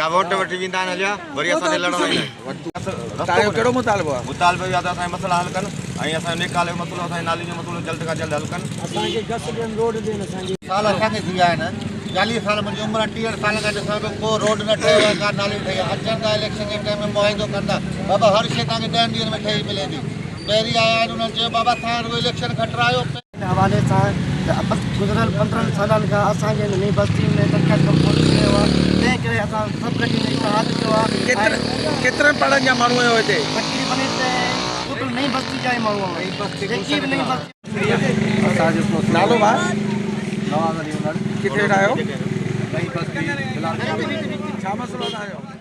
vote वठी वेंदा आहिनि हलिया वरी असांखे लड़णो ई न कहिड़ो मुतालबो आहे मुतालबो इहो आहे त असांजा मसइला हल कनि ऐं असांजो निकाले जो मसइलो असांजे नाली जो मसइलो जल्द खां जल्द हल कनि असांखे गस ॾियनि रोड ॾियनि असांखे साल असांखे थी विया आहिनि 40 साल मुंहिंजी उमिरि 63 साल खां ॾिसां थो को रोड न ठहियो आहे का नाली ठही आहे अचनि था इलेक्शन जे टाइम में मुआइदो कंदा बाबा हर शइ तव्हांखे 10 ॾींहंनि में ठही मिले थी पहिरीं आया आहिनि उन्हनि चयो बाबा तव्हां रुॻो इलेक्शन खटरायो हवाले सां गुज़िरियल 15 सालनि खां असांजे नई बस्ती में दरख़्वास्त कोन्ह कयो आहे तंहिं करे असां सभु गॾु इतिहाद कयो आहे केतिरनि पढ़नि जा माण्हू आहियो हिते तक़रीबन हिते टोटल नई बस्ती जा ई माण्हू आहिनि जेकी बि नई बस्ती असांजो नालो आहे किथे आहियो नई बस्ती छा मसइलो आहे